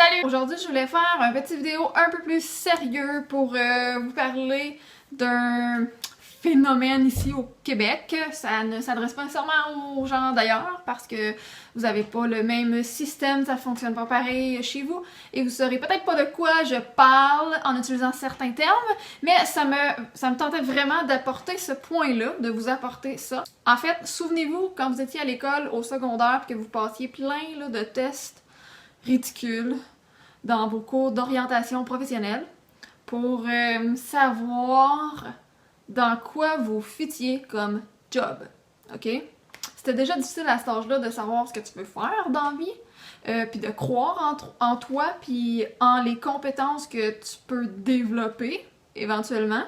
Salut! Aujourd'hui, je voulais faire un petit vidéo un peu plus sérieux pour vous parler d'un phénomène ici au Québec. Ça ne s'adresse pas nécessairement aux gens d'ailleurs parce que vous n'avez pas le même système, ça fonctionne pas pareil chez vous et vous saurez peut-être pas de quoi je parle en utilisant certains termes, mais ça me tentait vraiment d'apporter ce point-là, de vous apporter ça. En fait, souvenez-vous quand vous étiez à l'école au secondaire et que vous passiez plein là, de tests ridicules dans vos cours d'orientation professionnelle pour savoir dans quoi vous fitiez comme job, ok? C'était déjà difficile à cet âge-là de savoir ce que tu veux faire dans la vie, puis de croire en toi, puis en les compétences que tu peux développer éventuellement.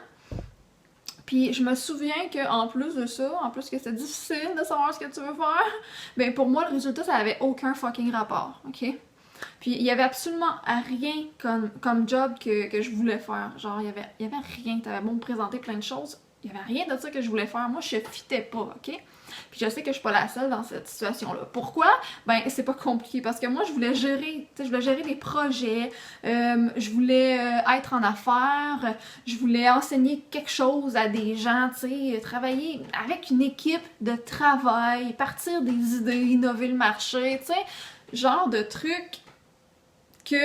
Puis je me souviens qu'en plus de ça, en plus que c'était difficile de savoir ce que tu veux faire, ben pour moi le résultat ça avait aucun fucking rapport, ok? Puis il y avait absolument rien comme job que je voulais faire. Genre, il y avait rien. T'avais beau me présenter plein de choses, il y avait rien de ça que je voulais faire. Moi, je fitais pas, ok? Puis je sais que je suis pas la seule dans cette situation-là. Pourquoi? Ben, c'est pas compliqué. Parce que moi, je voulais gérer des projets, je voulais être en affaires, je voulais enseigner quelque chose à des gens, tu sais, travailler avec une équipe de travail, partir des idées, innover le marché, tu sais, genre de trucs que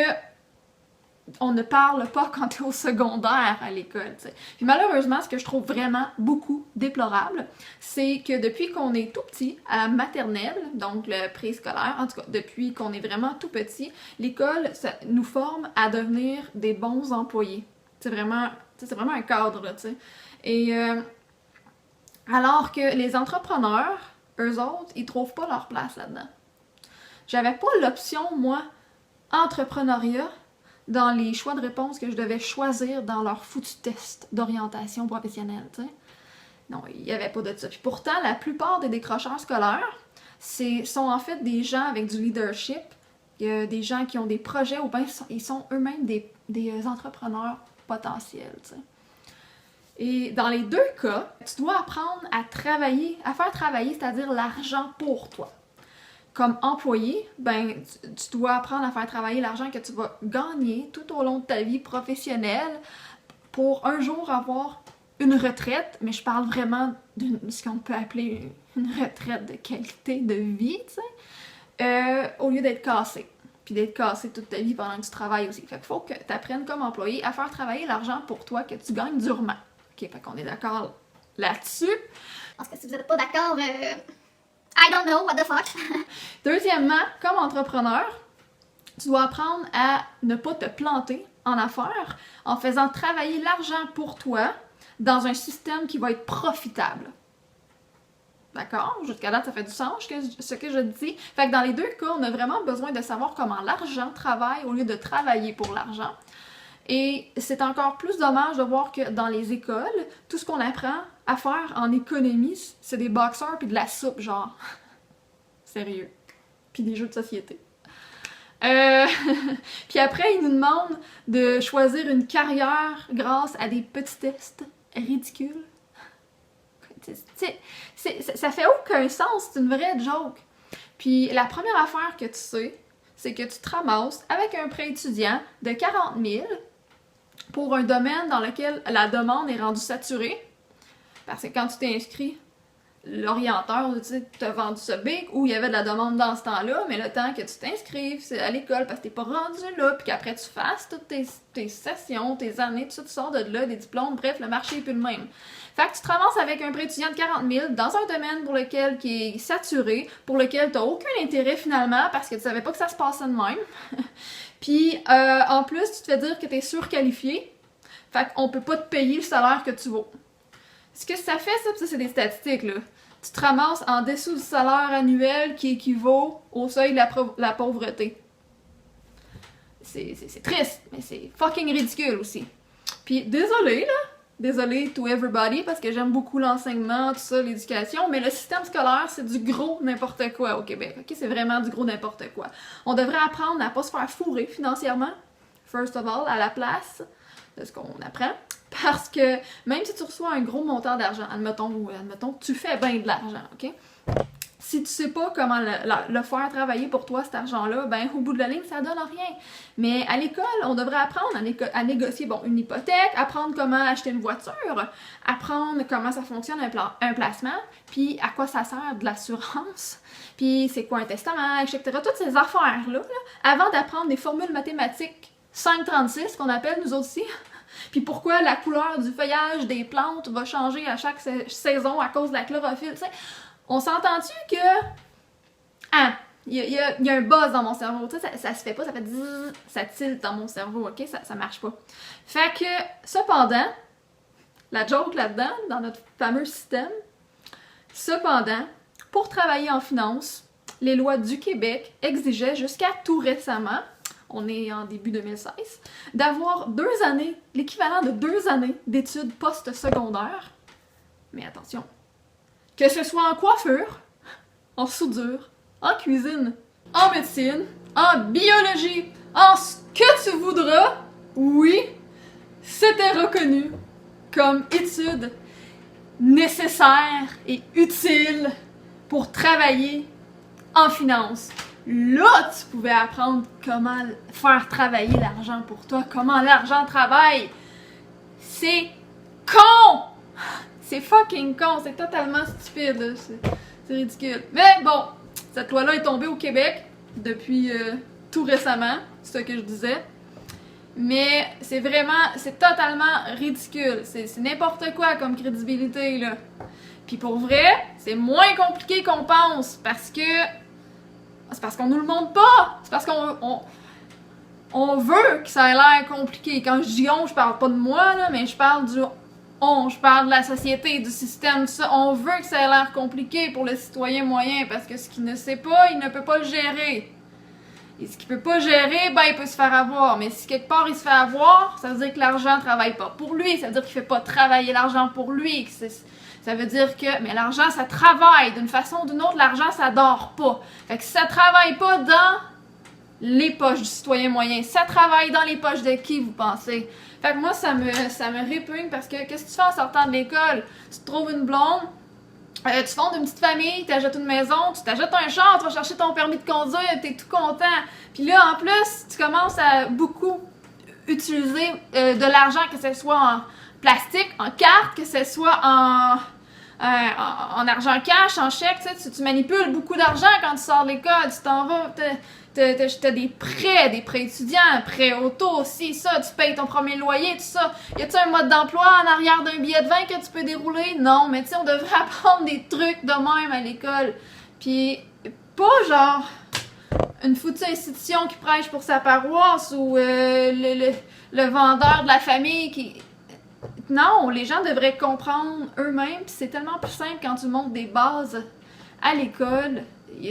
on ne parle pas quand t'es au secondaire à l'école, t'sais. Puis malheureusement, ce que je trouve vraiment beaucoup déplorable, c'est que depuis qu'on est tout petit, à la maternelle, donc le préscolaire, en tout cas depuis qu'on est vraiment tout petit, l'école ça nous forme à devenir des bons employés. C'est vraiment un cadre, là, tu sais. Et alors que les entrepreneurs, eux autres, ils trouvent pas leur place là-dedans. J'avais pas l'option, moi, entrepreneuriat dans les choix de réponse que je devais choisir dans leur foutu test d'orientation professionnelle, tu sais. Non, il n'y avait pas de ça. Puis pourtant, la plupart des décrocheurs scolaires sont en fait des gens avec du leadership, des gens qui ont des projets ou bien ils sont eux-mêmes des entrepreneurs potentiels, tu sais. Et dans les deux cas, tu dois apprendre à travailler, à faire travailler, c'est-à-dire l'argent pour toi. Comme employé, ben, tu dois apprendre à faire travailler l'argent que tu vas gagner tout au long de ta vie professionnelle pour un jour avoir une retraite, mais je parle vraiment de ce qu'on peut appeler une retraite de qualité de vie, tu sais, au lieu d'être cassé. Puis d'être cassé toute ta vie pendant que tu travailles aussi. Fait qu'il faut que tu apprennes comme employé à faire travailler l'argent pour toi que tu gagnes durement. Ok, fait qu'on est d'accord là-dessus. Parce que si vous n'êtes pas d'accord, I don't know, what the fuck. Deuxièmement, comme entrepreneur, tu dois apprendre à ne pas te planter en affaires en faisant travailler l'argent pour toi dans un système qui va être profitable. D'accord? Jusqu'à là, ça fait du sens ce que je dis. Fait que dans les deux cas, on a vraiment besoin de savoir comment l'argent travaille au lieu de travailler pour l'argent. Et c'est encore plus dommage de voir que dans les écoles, tout ce qu'on apprend à faire en économie, c'est des boxeurs puis de la soupe, genre. Sérieux. Puis des jeux de société. Puis après, ils nous demandent de choisir une carrière grâce à des petits tests ridicules. Ça fait aucun sens, c'est une vraie joke. Puis la première affaire que tu sais, c'est que tu te ramasses avec un prêt étudiant de 40 000 pour un domaine dans lequel la demande est rendue saturée. Parce que quand tu t'es inscrit, l'orienteur t'a vendu ce bic où il y avait de la demande dans ce temps-là, mais le temps que tu t'inscrives à l'école parce que t'es pas rendu là, puis qu'après tu fasses toutes tes sessions, tes années, tout ça, tu sors de là, des diplômes, bref, le marché est plus le même. Fait que tu te ramasses avec un prêt étudiant de 40 000 dans un domaine pour lequel qui est saturé, pour lequel t'as aucun intérêt finalement parce que tu savais pas que ça se passait de même. Puis en plus, tu te fais dire que t'es surqualifié, fait qu'on peut pas te payer le salaire que tu vaux. Ce que ça fait, ça c'est des statistiques, là. Tu te ramasses en dessous du salaire annuel qui équivaut au seuil de la pauvreté. C'est triste, mais c'est fucking ridicule aussi. Puis désolé, là. Désolé to everybody, parce que j'aime beaucoup l'enseignement, tout ça, l'éducation, mais le système scolaire, c'est du gros n'importe quoi au Québec, ok? C'est vraiment du gros n'importe quoi. On devrait apprendre à pas se faire fourrer financièrement, first of all, à la place de ce qu'on apprend. Parce que même si tu reçois un gros montant d'argent, admettons que tu fais bien de l'argent, ok? si tu sais pas comment le faire travailler pour toi, cet argent-là, ben au bout de la ligne, ça donne rien. Mais à l'école, on devrait apprendre à négocier une hypothèque, apprendre comment acheter une voiture, apprendre comment ça fonctionne un placement, puis à quoi ça sert de l'assurance, puis c'est quoi un testament, etc. Toutes ces affaires-là, avant d'apprendre des formules mathématiques 536 qu'on appelle nous aussi, puis pourquoi la couleur du feuillage des plantes va changer à chaque saison à cause de la chlorophylle, tu sais. On s'entend-tu que... Ah, il y a un buzz dans mon cerveau, tu sais, ça se fait pas, ça fait zzz, ça tilte dans mon cerveau, ok? Ça marche pas. Fait que, cependant, la joke là-dedans, dans notre fameux système, cependant, pour travailler en finance, les lois du Québec exigeaient jusqu'à tout récemment, on est en début 2016, d'avoir 2 années, l'équivalent de 2 années d'études post-secondaires. Mais attention, que ce soit en coiffure, en soudure, en cuisine, en médecine, en biologie, en ce que tu voudras, oui, c'était reconnu comme étude nécessaire et utile pour travailler en finance. Là, tu pouvais apprendre comment faire travailler l'argent pour toi, comment l'argent travaille. C'est con! C'est fucking con, c'est totalement stupide, c'est ridicule. Mais bon, cette loi-là est tombée au Québec depuis tout récemment, c'est ce que je disais. Mais c'est totalement ridicule. C'est n'importe quoi comme crédibilité, là. Puis pour vrai, c'est moins compliqué qu'on pense, parce que... C'est parce qu'on nous le montre pas! C'est parce on veut que ça ait l'air compliqué. Quand je dis on, je parle pas de moi, là, mais je parle du on, je parle de la société, du système, tout ça. On veut que ça ait l'air compliqué pour le citoyen moyen, parce que ce qu'il ne sait pas, il ne peut pas le gérer. Et ce qu'il peut pas gérer, ben il peut se faire avoir. Mais si quelque part il se fait avoir, ça veut dire que l'argent travaille pas pour lui, ça veut dire qu'il fait pas travailler l'argent pour lui. Ça veut dire que, mais l'argent ça travaille d'une façon ou d'une autre, l'argent ça dort pas. Fait que ça travaille pas dans les poches du citoyen moyen, ça travaille dans les poches de qui vous pensez? Fait que moi ça me répugne parce que qu'est-ce que tu fais en sortant de l'école? Tu te trouves une blonde, tu fondes une petite famille, tu achètes une maison, tu t'achètes un char, tu vas chercher ton permis de conduire, t'es tout content. Puis là, en plus, tu commences à beaucoup utiliser de l'argent, que ce soit en plastique, en carte, que ce soit en argent cash, en chèque, tu manipules beaucoup d'argent quand tu sors de l'école, tu t'en vas, t'as des prêts étudiants, prêts auto aussi, ça, tu payes ton premier loyer, tout ça. Y a-tu un mode d'emploi en arrière d'un billet de vin que tu peux dérouler? Non, mais tu sais, on devrait apprendre des trucs de même à l'école. Puis, pas genre une foutue institution qui prêche pour sa paroisse ou le vendeur de la famille qui... Non, les gens devraient comprendre eux-mêmes, puis c'est tellement plus simple quand tu montres des bases à l'école.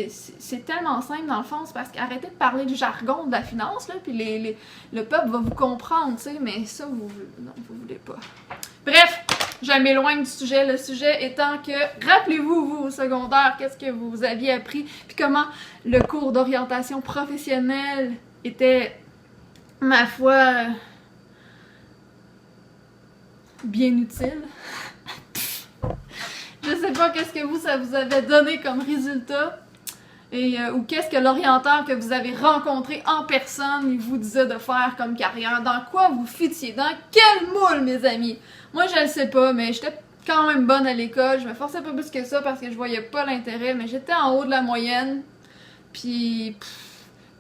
C'est tellement simple dans le fond, c'est parce qu'arrêtez de parler du jargon de la finance, là, puis le peuple va vous comprendre, tu sais, mais ça, vous voulez pas. Bref, je m'éloigne du sujet, le sujet étant que, rappelez-vous, vous, au secondaire, qu'est-ce que vous aviez appris, puis comment le cours d'orientation professionnelle était, ma foi, bien utile. Je sais pas qu'est-ce que ça vous avait donné comme résultat. Ou qu'est-ce que l'orienteur que vous avez rencontré en personne il vous disait de faire comme carrière, dans quoi vous fitiez, dans quel moule, mes amis. Moi, je le sais pas, mais j'étais quand même bonne à l'école, je me forçais pas plus que ça parce que je voyais pas l'intérêt, mais j'étais en haut de la moyenne, puis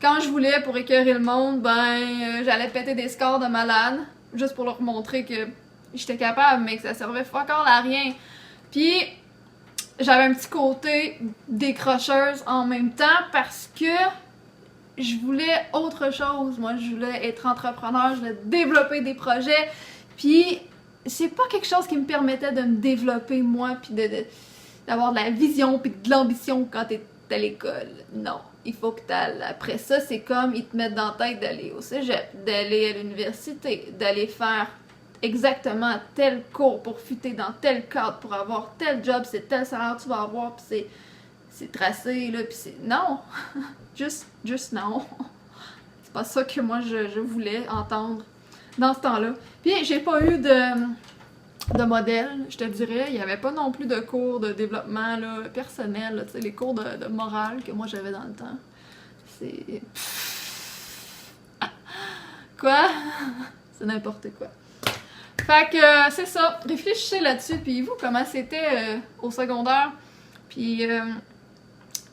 quand je voulais pour écœurer le monde, j'allais péter des scores de malade, juste pour leur montrer que j'étais capable, mais que ça servait fuck all à rien. Puis j'avais un petit côté décrocheuse en même temps parce que je voulais autre chose. Moi, je voulais être entrepreneur, je voulais développer des projets. Puis c'est pas quelque chose qui me permettait de me développer moi, puis d'avoir de la vision, puis de l'ambition quand t'es à l'école. Non, il faut que t'ailles. Après ça, c'est comme ils te mettent dans la tête d'aller au cégep, d'aller à l'université, d'aller faire exactement tel cours pour fuiter dans tel cadre, pour avoir tel job, c'est tel salaire que tu vas avoir, pis c'est tracé, là, pis c'est... Non! juste non! C'est pas ça que moi je voulais entendre dans ce temps-là. Puis j'ai pas eu de modèle, je te dirais. Il n'y avait pas non plus de cours de développement là, personnel, là, tu sais, les cours de morale que moi j'avais dans le temps. C'est... Quoi? C'est n'importe quoi. Fait que c'est ça, réfléchissez là-dessus, puis vous, comment c'était au secondaire? Puis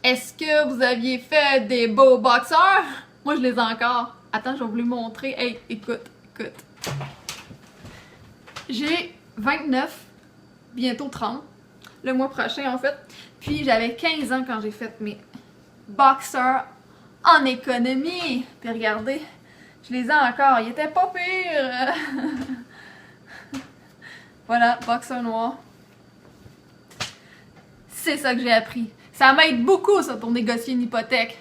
est-ce que vous aviez fait des beaux boxeurs? Moi je les ai encore. Attends, je vais vous les montrer. Hey, écoute. J'ai 29, bientôt 30, le mois prochain en fait. Puis j'avais 15 ans quand j'ai fait mes boxers en économie. Puis regardez, je les ai encore, ils étaient pas pires. Voilà, boxer noir. C'est ça que j'ai appris. Ça m'aide beaucoup ça pour négocier une hypothèque.